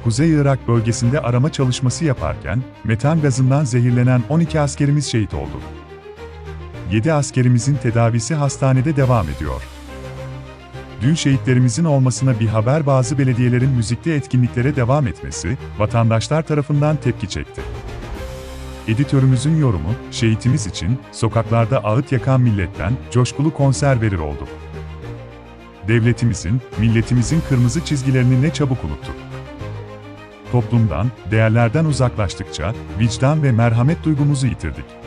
Kuzey Irak bölgesinde arama çalışması yaparken, metan gazından zehirlenen 12 askerimiz şehit oldu. 7 askerimizin tedavisi hastanede devam ediyor. Dün şehitlerimizin olmasına bir haber bazı belediyelerin müzikli etkinliklere devam etmesi, vatandaşlar tarafından tepki çekti. Editörümüzün yorumu, şehitimiz için, sokaklarda ağıt yakan milletten, coşkulu konser verir olduk. Devletimizin, milletimizin kırmızı çizgilerini ne çabuk unuttuk. Toplumdan, değerlerden uzaklaştıkça, vicdan ve merhamet duygumuzu yitirdik.